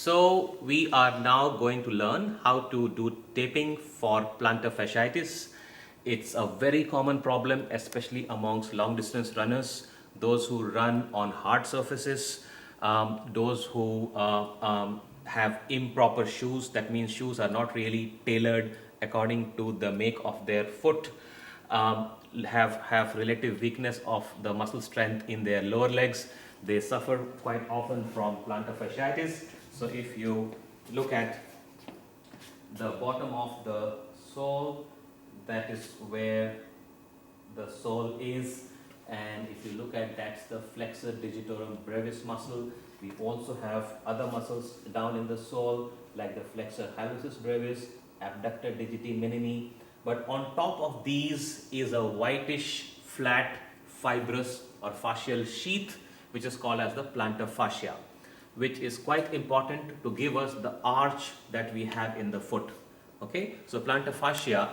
So we are now going to learn how to do taping for plantar fasciitis. It's a very common problem, especially amongst long distance runners, those who run on hard surfaces, those who have improper shoes. That means shoes are not really tailored according to the make of their foot. Have relative weakness of the muscle strength in their lower legs. They suffer quite often from plantar fasciitis. So if you look at the bottom of the sole, that is where the sole is, and if you look at, that's the flexor digitorum brevis muscle. We also have other muscles down in the sole like the flexor hallucis brevis, abductor digiti minimi, but on top of these is a whitish flat fibrous or fascial sheath which is called as the plantar fascia, which is quite important to give us the arch that we have in the foot. Okay, so plantar fascia,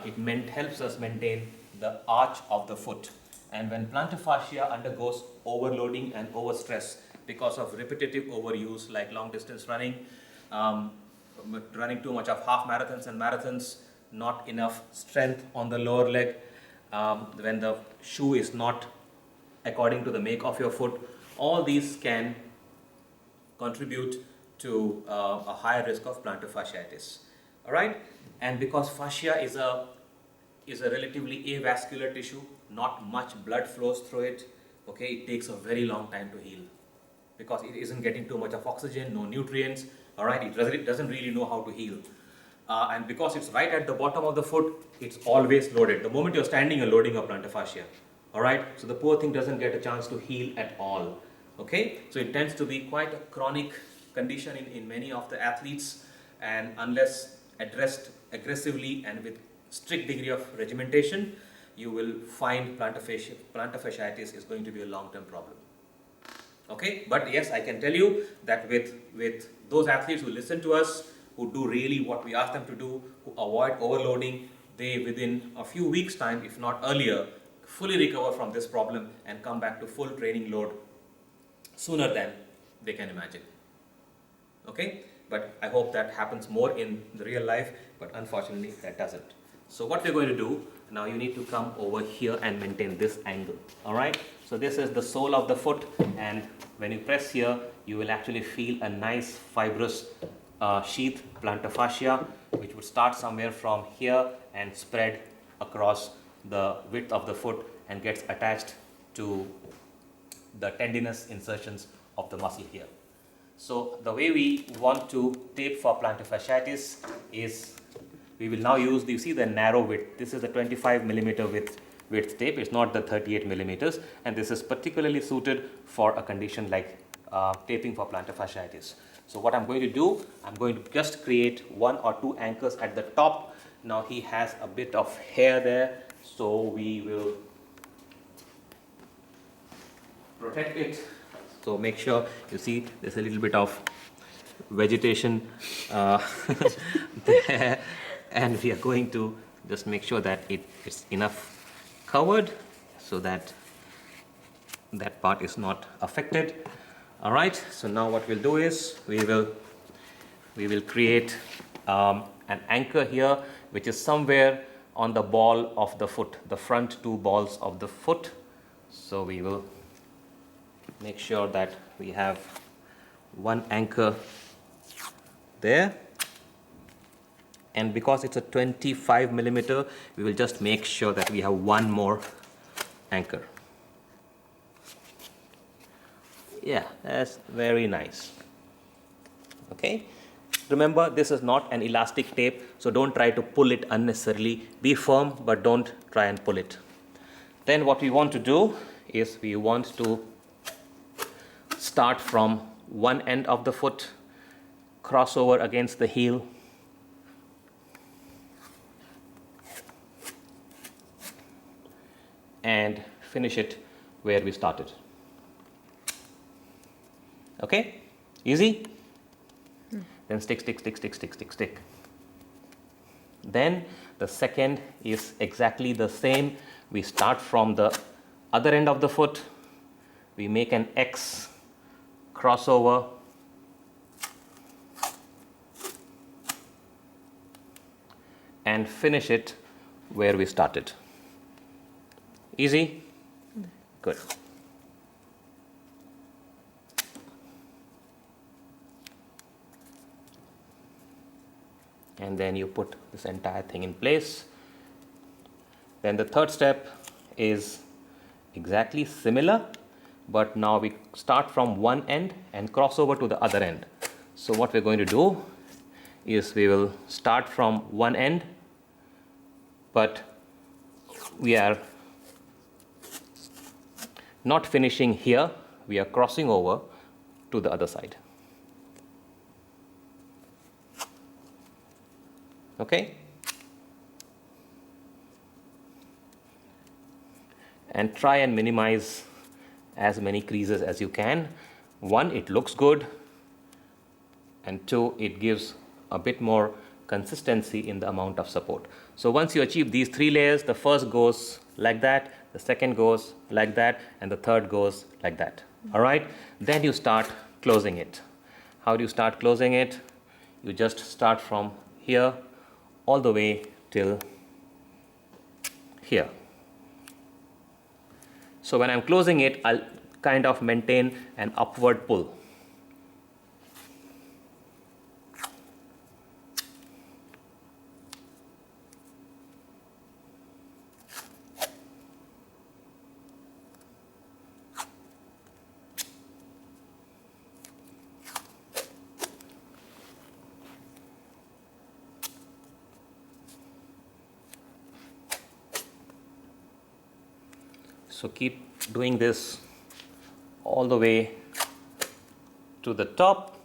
helps us maintain the arch of the foot. And when plantar fascia undergoes overloading and overstress because of repetitive overuse like long distance running, running too much of half marathons and marathons, not enough strength on the lower leg, when the shoe is not according to the make of your foot, all these can contribute to a higher risk of plantar fasciitis. All right, and because fascia is a relatively avascular tissue, not much blood flows through it. Okay, it takes a very long time to heal because it isn't getting too much of oxygen, no nutrients. All right, it doesn't really know how to heal. And because it's right at the bottom of the foot, it's always loaded. The moment you're standing, you're loading your plantar fascia. All right, so the poor thing doesn't get a chance to heal at all. Okay, so it tends to be quite a chronic condition in many of the athletes, and unless addressed aggressively and with strict degree of regimentation, you will find plantar fasciitis is going to be a long-term problem. Okay, but yes, I can tell you that with those athletes who listen to us, who do really what we ask them to do, who avoid overloading, they within a few weeks' time, if not earlier, fully recover from this problem and come back to full training load sooner than they can imagine. Okay, but I hope that happens more in the real life, but unfortunately that doesn't. So what we're going to do now, you need to come over here and maintain this angle. All right, so this is the sole of the foot, and when you press here, you will actually feel a nice fibrous sheath, plantar fascia, which would start somewhere from here and spread across the width of the foot and gets attached to the tendinous insertions of the muscle here. So the way we want to tape for plantar fasciitis is, we will now use, you see the narrow width. This is a 25 millimeter width tape. It's not the 38 millimeters, and this is particularly suited for a condition like taping for plantar fasciitis. So what I'm going to do, I'm going to just create 1 or 2 anchors at the top. Now he has a bit of hair there, so we will protect it. So make sure, you see there's a little bit of vegetation there, and we are going to just make sure that it's enough covered so that that part is not affected. All right, so now what we'll do is we will create an anchor here, which is somewhere on the ball of the foot, the front 2 balls of the foot. So we will make sure that we have 1 anchor there, and because it's a 25 millimeter, we will just make sure that we have 1 more anchor. Yeah, that's very nice. Okay, remember, this is not an elastic tape, so don't try to pull it unnecessarily. Be firm, but don't try and pull it. Then what we want to do is we want to start from one end of the foot, cross over against the heel, and finish it where we started. Okay, easy? Then stick. Then the second is exactly the same. We start from the other end of the foot, we make an X, crossover, and finish it where we started. Easy? Good. And then you put this entire thing in place. Then the third step is exactly similar, but now we start from one end and cross over to the other end. So what we're going to do is we will start from one end, but we are not finishing here, we are crossing over to the other side. Okay? And try and minimize as many creases as you can. One, it looks good, and two, it gives a bit more consistency in the amount of support. So once you achieve these 3 layers, the first goes like that, the second goes like that, and the third goes like that. All right? Then you start closing it. How do you start closing it? You just start from here all the way till here. So when I'm closing it, I'll kind of maintain an upward pull. So keep doing this all the way to the top.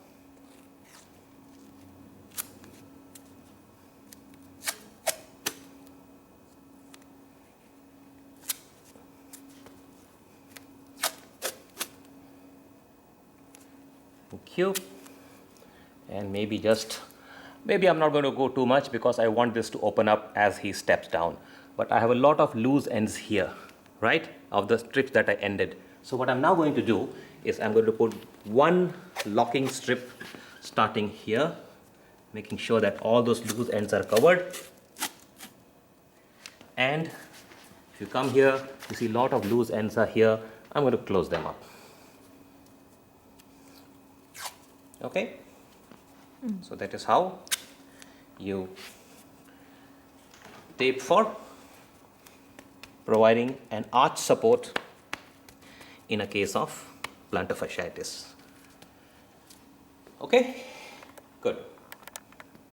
Thank you. And maybe I'm not going to go too much because I want this to open up as he steps down. But I have a lot of loose ends here, right, of the strips that I ended. So what I'm now going to do is I'm going to put one locking strip starting here, making sure that all those loose ends are covered. And if you come here, you see a lot of loose ends are here. I'm going to close them up. Okay? So that is how you tape for providing an arch support in a case of plantar fasciitis. Okay? Good.